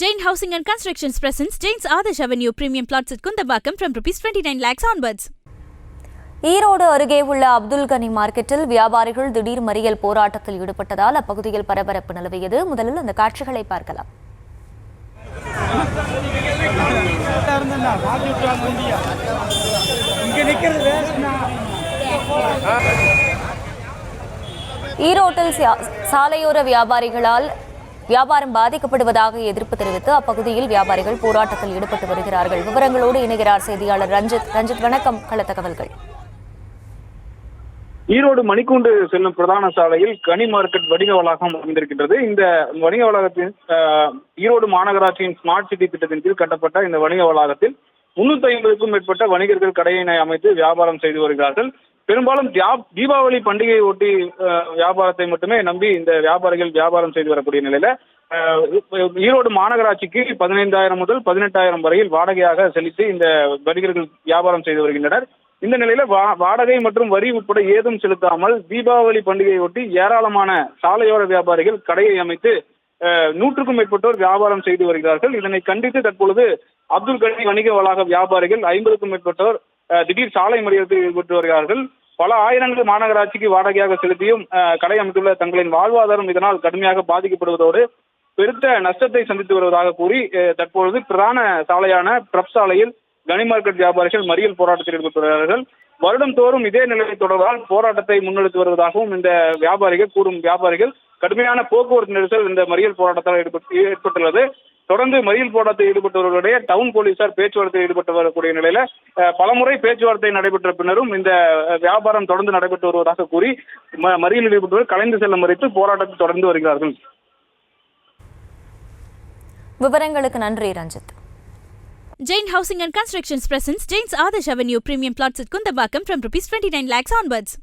Jain Housing and Constructions presents Jain's Adarsh Avenue Premium Plots at Kundambakam from ₹29 lakhs onwards. Erode அருகே உள்ள அப்துல் கனி மார்க்கெட்டில் வியாபாரிகள் திடீர் மறியல் போராட்டத்தில் ஈடுபட்டதால் அப்பகுதியில் பரபரப்பு நிலவியது. முதலில் அந்த காட்சிகளை பார்க்கலாம். ஈரோட்டில் சாலையோர வியாபாரிகளால் வியாபாரம் பாதிக்கப்படுவதாக எதிர்ப்பு தெரிவித்து அப்பகுதியில் வியாபாரிகள் போராட்டத்தில் ஈடுபட்டு வருகிறார்கள். விவரங்களோடு இணைகிறார் செய்தியாளர் ரஞ்சித். வணக்கம். கள தகவல்கள். ஈரோடு மணிக்கூண்டு செல்லும் பிரதான சாலையில் கனி மார்க்கெட் வணிக வளாகம் அமைந்திருக்கின்றது. இந்த வணிக வளாகத்தின் ஈரோடு மாநகராட்சியின் ஸ்மார்ட் சிட்டி திட்டத்தின் கீழ் கட்டப்பட்ட இந்த வணிக வளாகத்தில் 350க்கும் மேற்பட்ட வணிகர்கள் கடையினை அமைத்து வியாபாரம் செய்து வருகிறார்கள். பெரும்பாலும் தீபாவளி பண்டிகையை ஒட்டி வியாபாரத்தை மட்டுமே நம்பி இந்த வியாபாரிகள் வியாபாரம் செய்து வரக்கூடிய நிலையில ஈரோடு மாநகராட்சிக்கு 15,000 முதல் 18,000 வரையில் வாடகையாக செலுத்தி இந்த வணிகர்கள் வியாபாரம் செய்து வருகின்றனர். இந்த நிலையில வாடகை மற்றும் வரி உட்பட ஏதும் செலுத்தாமல் தீபாவளி பண்டிகையை ஒட்டி ஏராளமான சாலையோர வியாபாரிகள் கடையை அமைத்து 100க்கும் மேற்பட்டோர் வியாபாரம் செய்து வருகிறார்கள். இதனை கண்டித்து தற்பொழுது அப்துல் கனி வணிக வளாக வியாபாரிகள் 50க்கும் மேற்பட்டோர் திடீர் சாலை மறியலில் ஈடுபட்டு வருகிறார்கள். பல ஆயிரங்கள் மாநகராட்சிக்கு வாடகையாக செலுத்தியும் கடை அமைத்துள்ள தங்களின் வாழ்வாதாரம் இதனால் கடுமையாக பாதிக்கப்படுவதோடு பெருத்த நஷ்டத்தை சந்தித்து வருவதாக கூறி தற்பொழுது பிரதான சாலையான பிரப் சாலையில் கனி மார்க்கெட் வியாபாரிகள் மறியல் போராட்டத்தில் ஈடுபட்டு வருகிறார்கள். வருடம் தோறும் இதே நிலையை தொடர்ந்தால் போராட்டத்தை முன்னெடுத்து வருவதாகவும் இந்த வியாபாரிகள் கடுமையான போக்குவரத்து நெரிசல் இந்த மறியல் போராட்டத்தால் ஏற்பட்டுள்ளது. தொடர்ந்து மறியல் போராட்டத்தில் ஈடுபட்டவர்களுடைய டவுன் போலீசார் பேச்சுவார்த்தையில் ஈடுபட்டு வரக்கூடிய நிலையில பலமுறை பேச்சுவார்த்தை நடைபெற்ற பின்னரும் இந்த வியாபாரம் தொடர்ந்து நடைபெற்று வருவதாக கூறி மறியலில் ஈடுபட்டவர்கள் கலைந்து செல்ல மறித்து போராட்டத்தை தொடர்ந்து வருகிறார்கள். விவரங்களுக்கு நன்றி Ranjith. Jain Housing and Constructions presents Jain's Adarsh Avenue Premium Plots at Kundambakam from ₹29 lakhs onwards.